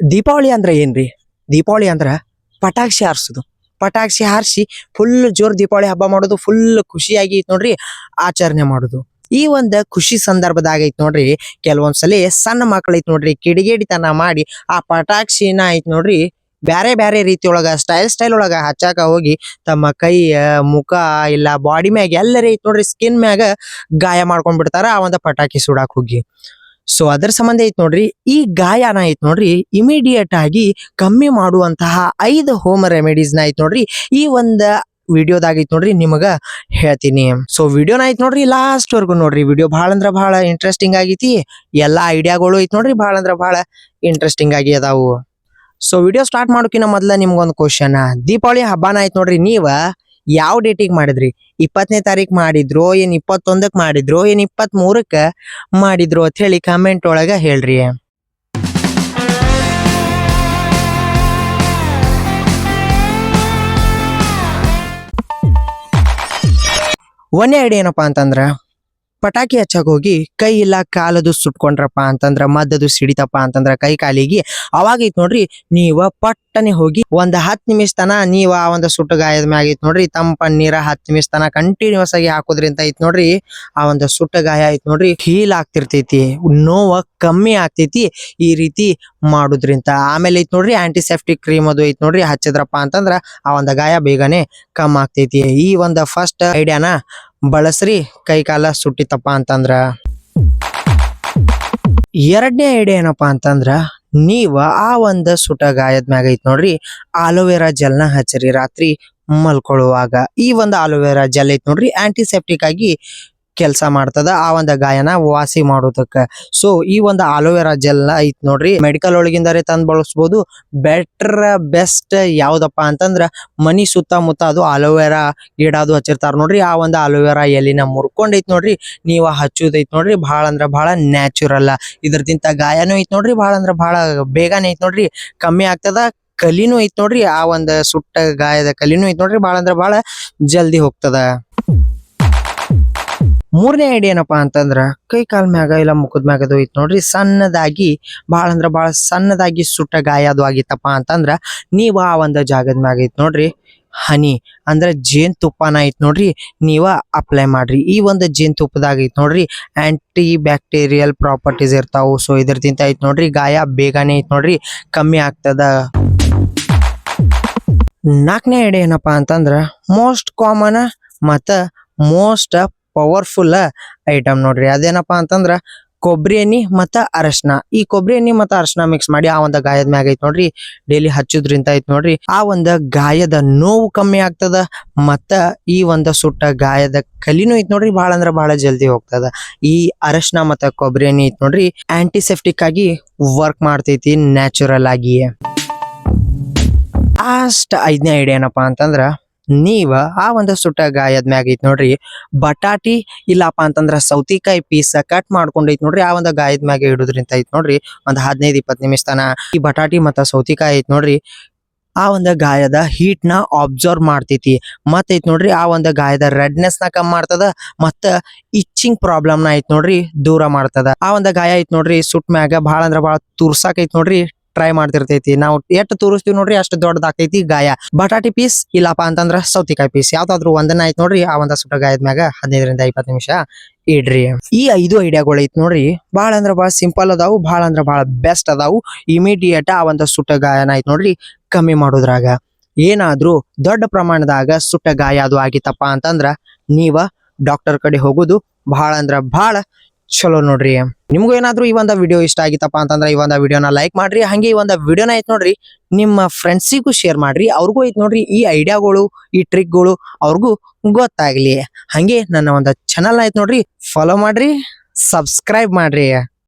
ದೀಪಾವಳಿ ಅಂದ್ರ ಏನ್ರಿ? ದೀಪಾವಳಿ ಅಂದ್ರ ಪಟಾಕ್ಷಿ ಹಾರ್ಸುದು. ಪಟಾಕ್ಷಿ ಹಾರಿಸಿ ಫುಲ್ ಜೋರ್ ದೀಪಾವಳಿ ಹಬ್ಬ ಮಾಡೋದು, ಫುಲ್ ಖುಷಿಯಾಗಿ ಐತ್ ನೋಡ್ರಿ ಆಚರಣೆ ಮಾಡುದು. ಈ ಒಂದ್ ಖುಷಿ ಸಂದರ್ಭದಾಗ ಐತ್ ನೋಡ್ರಿ ಕೆಲವೊಂದ್ಸಲಿ ಸಣ್ಣ ಮಕ್ಳ ಐತ್ ನೋಡ್ರಿ ಕಿಡಿಗೇಡಿತನ ಮಾಡಿ ಆ ಪಟಾಕ್ಷಿನ ಐತ್ ನೋಡ್ರಿ ಬ್ಯಾರೆ ಬ್ಯಾರೆ ರೀತಿಯೊಳಗ ಸ್ಟೈಲ್ ಒಳಗ ಹಚ್ಚಾಕ ಹೋಗಿ ತಮ್ಮ ಕೈಯ ಮುಖ ಇಲ್ಲ ಬಾಡಿ ಮ್ಯಾಗ ಎಲ್ಲರೇ ಐತ್ ನೋಡ್ರಿ ಸ್ಕಿನ್ ಮ್ಯಾಗ ಗಾಯ ಮಾಡ್ಕೊಂಡ್ ಬಿಡ್ತಾರ ಆ ಒಂದ ಪಟಾಕಿ ಸುಡಾಕ್ ಹೋಗಿ. ಸೊ ಅದರ ಸಂಬಂಧ ಐತ್ ನೋಡ್ರಿ ಈ ಗಾಯನ ಐತ್ ನೋಡ್ರಿ ಇಮಿಡಿಯೇಟ್ ಆಗಿ ಕಮ್ಮಿ ಮಾಡುವಂತಹ 5 ಹೋಮ್ ರೆಮಿಡೀಸ್ ನ ಐತ್ ನೋಡ್ರಿ ಈ ಒಂದ ವಿಡಿಯೋದಾಗ ಐತ್ ನೋಡ್ರಿ ನಿಮಗ ಹೇಳ್ತೀನಿ. ಸೊ ವಿಡಿಯೋನ ಐತ್ ನೋಡ್ರಿ ಲಾಸ್ಟ್ ವರ್ಗು ನೋಡ್ರಿ. ವಿಡಿಯೋ ಬಹಳ ಅಂದ್ರ ಬಹಳ ಇಂಟ್ರೆಸ್ಟಿಂಗ್ ಆಗೈತಿ. ಎಲ್ಲಾ ಐಡಿಯಾಗಳು ಐತ್ ನೋಡ್ರಿ ಬಹಳ ಅಂದ್ರ ಬಹಳ ಇಂಟ್ರೆಸ್ಟಿಂಗ್ ಆಗಿ ಅದಾವು. ಸೊ ವಿಡಿಯೋ ಸ್ಟಾರ್ಟ್ ಮಾಡೋಕಿನ ಮೊದ್ಲ ನಿಮ್ಗೊಂದು ಕ್ವಶನ್. ದೀಪಾವಳಿ ಹಬ್ಬನ ಐತ್ ನೋಡ್ರಿ ನೀವ ಯಾವ ಡೇಟಿಗೆ ಮಾಡಿದ್ರಿ? 20ನೇ ತಾರೀಕ್ ಮಾಡಿದ್ರೋ ಏನ್ 21ಕ್ ಮಾಡಿದ್ರೋ ಏನ್ 23ಕ್ಕ ಮಾಡಿದ್ರೋ ಅಂತ ಹೇಳಿ ಕಮೆಂಟ್ ಒಳಗ ಹೇಳ್ರಿ. ಒಂದೇ ಐಡಿಯಾ ಏನಪ್ಪಾ ಅಂತಂದ್ರ ಪಟಾಕಿ ಹಚ್ಚಕ್ ಹೋಗಿ ಕೈ ಇಲ್ಲ ಕಾಲದು ಸುಟ್ಕೊಂಡ್ರಪ್ಪ ಅಂತಂದ್ರ ಮದ್ದದು ಸಿಡಿತಪ್ಪ ಅಂತಂದ್ರ ಕೈ ಕಾಲಿಗೆ ಅವಾಗ ಐತ್ ನೋಡ್ರಿ ನೀವ ಪಟ್ಟನೆ ಹೋಗಿ ಒಂದ್ 10 ನಿಮಿಷ ತನ ನೀವ ಆ ಒಂದ್ ಸುಟ್ಟ ಗಾಯದ ಮ್ಯಾಗ ಐತ್ ನೋಡ್ರಿ ತಂಪ ನೀರ 10 ನಿಮಿಷ ತನ ಕಂಟಿನ್ಯೂಸ್ ಆಗಿ ಹಾಕೋದ್ರಿಂದ ಐತ್ ನೋಡ್ರಿ ಆ ಒಂದ್ ಸುಟ್ಟ ಗಾಯ ಐತ್ ನೋಡ್ರಿ ಹೀಲ್ ಆಗ್ತಿರ್ತೈತಿ, ನೋವ ಕಮ್ಮಿ ಆಗ್ತೈತಿ ಈ ರೀತಿ ಮಾಡುದ್ರಿಂದ. ಆಮೇಲೆ ಐತ್ ನೋಡ್ರಿ ಆಂಟಿಸೆಪ್ಟಿಕ್ ಕ್ರೀಮ್ ಅದು ಐತ್ ನೋಡ್ರಿ ಹಚ್ಚಿದ್ರಪ್ಪ ಅಂತಂದ್ರ ಆ ಒಂದ್ ಗಾಯ ಬೇಗನೆ ಕಮ್ಮಿ ಆಗ್ತೈತಿ. ಈ ಒಂದ್ ಫಸ್ಟ್ ಐಡಿಯಾನ ಬಳಸ್ರಿ ಕೈ ಕಾಲ ಸುಟ್ಟಿತಪ್ಪ ಅಂತಂದ್ರ. ಎರಡನೇ ಐಡಿಯಾ ಏನಪ್ಪಾ ಅಂತಂದ್ರ ನೀವ ಆ ಒಂದ್ ಸುಟ ಗಾಯದ ಮ್ಯಾಗ ಐತ್ ನೋಡ್ರಿ ಆಲೋವೆರಾ ಜೆಲ್ ನ ಹಚ್ಚ್ರಿ ರಾತ್ರಿ ಮಲ್ಕೊಳ್ಳುವಾಗ. ಈ ಒಂದ್ ಆಲೋವೆರಾ ಜೆಲ್ ಐತ್ ನೋಡ್ರಿ ಆಂಟಿಸೆಪ್ಟಿಕ್ ಆಗಿ ಕೆಲಸ ಮಾಡ್ತದ ಆ ಒಂದ ಗಾಯನ ವಾಸಿ ಮಾಡೋದಕ್ಕ. ಸೊ ಈ ಒಂದು ಆಲೋವೆರಾ ಜೆಲ್ ಐತ್ ನೋಡ್ರಿ ಮೆಡಿಕಲ್ ಒಳಗಿಂದಾರೆ ತಂದ್ ಬಳಸ್ಬೋದು. ಬೆಟರ್ ಬೆಸ್ಟ್ ಯಾವ್ದಪ್ಪ ಅಂತಂದ್ರ ಮನಿ ಸುತ್ತಮುತ್ತ ಅದು ಆಲೋವೆರಾ ಗಿಡ ಅದು ಹಚ್ಚಿರ್ತಾರ ನೋಡ್ರಿ ಆ ಒಂದು ಆಲೋವೆರಾ ಎಲಿನ ಮುರ್ಕೊಂಡ್ ಐತ್ ನೋಡ್ರಿ ನೀವ ಹಚ್ಚುದೈತ್ ನೋಡ್ರಿ ಬಹಳ ಅಂದ್ರ ಬಹಳ ನ್ಯಾಚುರಲ್. ಇದ್ರದಿಂತ ಗಾಯನೂ ಐತ್ ನೋಡ್ರಿ ಬಹಳ ಅಂದ್ರ ಬಹಳ ಬೇಗನೆ ಐತ್ ನೋಡ್ರಿ ಕಮ್ಮಿ ಆಗ್ತದ. ಕಲಿನೂ ಐತ್ ನೋಡ್ರಿ ಆ ಒಂದ್ ಸುಟ್ಟ ಗಾಯದ ಕಲಿನೂ ಐತ್ ನೋಡ್ರಿ ಬಹಳ ಅಂದ್ರ ಬಹಳ ಜಲ್ದಿ ಹೋಗ್ತದ. ಮೂರನೇ ಐಡಿಯಾ ಏನಪ್ಪಾ ಅಂತಂದ್ರ ಕೈ ಕಾಲ್ ಮ್ಯಾಗ ಇಲ್ಲ ಮುಖದ ಮ್ಯಾಗ ಅದು ಐತ್ ನೋಡ್ರಿ ಸಣ್ಣದಾಗಿ ಬಹಳ ಅಂದ್ರ ಬಹಳ ಸಣ್ಣದಾಗಿ ಸುಟ್ಟ ಗಾಯ ಅದು ಆಗಿತ್ತಪ್ಪ ಅಂತಂದ್ರ ನೀವ ಆ ಒಂದ್ ಜಾಗದ ಮ್ಯಾಗ ಐತ್ ನೋಡ್ರಿ ಹನಿ ಅಂದ್ರ ಜೇನ್ ತುಪ್ಪನ ಐತ್ ನೋಡ್ರಿ ನೀವ ಅಪ್ಲೈ ಮಾಡ್ರಿ. ಈ ಒಂದು ಜೇನ್ ತುಪ್ಪದಾಗ ಐತ್ ನೋಡ್ರಿ ಆಂಟಿ ಬ್ಯಾಕ್ಟೀರಿಯಲ್ ಪ್ರಾಪರ್ಟೀಸ್ ಇರ್ತಾವು. ಸೊ ಇದ್ರದಿಂದ ಐತ್ ನೋಡ್ರಿ ಗಾಯ ಬೇಗನೆ ಐತ್ ನೋಡ್ರಿ ಕಮ್ಮಿ ಆಗ್ತದ. ನಾಲ್ಕನೇ ಐಡಿಯಾ ಏನಪ್ಪಾ ಅಂತಂದ್ರ ಮೋಸ್ಟ್ ಕಾಮನ್ ಮತ್ತ ಮೋಸ್ಟ್ ಪವರ್ಫುಲ್ ಐಟಮ್ ನೋಡ್ರಿ ಅದೇನಪ್ಪಾ ಅಂತಂದ್ರ ಕೊಬ್ಬರಿ ಎಣ್ಣಿ ಮತ್ತ ಅರಶಿನ. ಈ ಕೊಬ್ಬರಿ ಎಣ್ಣಿ ಮತ್ತ ಅರಶಿನ ಮಿಕ್ಸ್ ಮಾಡಿ ಆ ಒಂದ ಗಾಯದ ಮ್ಯಾಗ ಐತ್ ನೋಡ್ರಿ ಡೈಲಿ ಹಚ್ಚುದ್ರಿಂದ ಐತ್ ನೋಡ್ರಿ ಆ ಒಂದ ಗಾಯದ ನೋವು ಕಮ್ಮಿ ಆಗ್ತದ ಮತ್ತ ಈ ಒಂದ ಸುಟ್ಟ ಗಾಯದ ಕಲಿನೂ ಐತ್ ನೋಡ್ರಿ ಬಹಳ ಅಂದ್ರ ಬಹಳ ಜಲ್ದಿ ಹೋಗ್ತದ. ಈ ಅರಶಿನ ಮತ್ತ ಕೊಬ್ಬರಿ ಎಣ್ಣಿ ಐತ್ ನೋಡ್ರಿ ಆಂಟಿಸೆಪ್ಟಿಕ್ ಆಗಿ ವರ್ಕ್ ಮಾಡ್ತೈತಿ ನ್ಯಾಚುರಲ್ ಆಗಿ. ಲಾಸ್ಟ್ 5ನೇ ಐಡಿಯಾ ಏನಪ್ಪಾ ಅಂತಂದ್ರ ನೀವ ಆ ಒಂದ್ ಸುಟ್ಟ ಗಾಯದ ಮ್ಯಾಗ ಐತ್ ನೋಡ್ರಿ ಬಟಾಟಿ ಇಲ್ಲಪ್ಪ ಅಂತಂದ್ರ ಸೌತಿಕಾಯಿ ಪೀಸ್ ಕಟ್ ಮಾಡ್ಕೊಂಡೈತ್ ನೋಡ್ರಿ ಆ ಒಂದ್ ಗಾಯದ ಮ್ಯಾಗ ಇಡುದ್ರಿಂದ ಐತ್ ನೋಡ್ರಿ ಒಂದ್ 15-20 ನಿಮಿಷ ತನ ಈ ಬಟಾಟಿ ಮತ್ತ ಸೌತಿಕಾಯಿ ಐತ್ ನೋಡ್ರಿ ಆ ಒಂದ್ ಗಾಯದ ಹೀಟ್ ನ ಅಬ್ಸರ್ವ್ ಮಾಡ್ತೈತಿ. ಮತ್ತ ಐತ್ ನೋಡ್ರಿ ಆ ಒಂದ್ ಗಾಯದ ರೆಡ್ನೆಸ್ ನ ಕಮ್ಮಿ ಮಾಡ್ತದ ಮತ್ತ ಇಚ್ಚಿಂಗ್ ಪ್ರಾಬ್ಲಮ್ ನ ಐತ್ ನೋಡ್ರಿ ದೂರ ಮಾಡ್ತದ. ಆ ಒಂದ್ ಗಾಯ ಐತ್ ನೋಡ್ರಿ ಸುಟ್ ಮ್ಯಾಗ ಬಹಳ ಅಂದ್ರ ಬಹಳ ತುರ್ಸಾಕ್ ಐತ್ ನೋಡ್ರಿ ಟ್ರೈ ಮಾಡ್ತಿರ್ತೈತಿ. ನಾವು ಎಷ್ಟ್ ತೋರಿಸ್ತೀವಿ ನೋಡ್ರಿ ಅಷ್ಟು ದೊಡ್ಡದಾಗ್ತೈತಿ ಗಾಯ. ಬಟಾಟಿ ಪೀಸ್ ಇಲ್ಲಪ್ಪ ಅಂತಂದ್ರ ಸೌತಿಕಾಯಿ ಪೀಸ್ ಯಾವ್ದಾದ್ರು ಒಂದನ್ನ ಐತ್ ನೋಡ್ರಿ ಆ ಒಂದ ಸುಟ್ಟ ಗಾಯದ ಮ್ಯಾಗ 15-20 ನಿಮಿಷ ಇಡ್ರಿ. ಈ 5 ಐಡಿಯಾಗಳು ಐತ್ ನೋಡ್ರಿ ಬಹಳ ಅಂದ್ರ ಬಹಳ ಸಿಂಪಲ್ ಅದಾವು, ಬಹಳ ಅಂದ್ರ ಬಹಳ ಬೆಸ್ಟ್ ಅದಾವು. ಇಮಿಡಿಯೇಟ್ ಆ ಒಂದ ಸುಟ್ಟ ಗಾಯನ ಐತ್ ನೋಡ್ರಿ ಕಮ್ಮಿ ಮಾಡೋದ್ರಾಗ. ಏನಾದ್ರೂ ದೊಡ್ಡ ಪ್ರಮಾಣದಾಗ ಸುಟ್ಟ ಗಾಯ ಅದು ಆಗಿತ್ತಪ್ಪ ಅಂತಂದ್ರ ನೀವ ಡಾಕ್ಟರ್ ಕಡೆ ಹೋಗುದು ಬಹಳ ಅಂದ್ರ ಬಹಳ ಚಲೋ ನೋಡ್ರಿ. ನಿಮ್ಗೂ ಏನಾದ್ರೂ ಈ ಒಂದ ವಿಡಿಯೋ ಇಷ್ಟ ಆಗಿತ್ತಪ್ಪ ಅಂತಂದ್ರ ಈ ಒಂದ ವಿಡಿಯೋನ ಲೈಕ್ ಮಾಡ್ರಿ. ಹಂಗೆ ಈ ಒಂದ ವಿಡಿಯೋನ ಐತ್ ನೋಡ್ರಿ ನಿಮ್ಮ ಫ್ರೆಂಡ್ಸಿಗೂ ಶೇರ್ ಮಾಡ್ರಿ. ಅವ್ರಿಗೂ ಐತ್ ನೋಡ್ರಿ ಈ ಐಡಿಯಾಗಳು ಈ ಟ್ರಿಕ್ಗಳು ಅವ್ರಿಗೂ ಗೊತ್ತಾಗ್ಲಿ. ಹಂಗೆ ನನ್ನ ಒಂದ ಚಾನಲ್ ಐತ್ ನೋಡ್ರಿ ಫಾಲೋ ಮಾಡ್ರಿ, ಸಬ್ಸ್ಕ್ರೈಬ್ ಮಾಡ್ರಿ.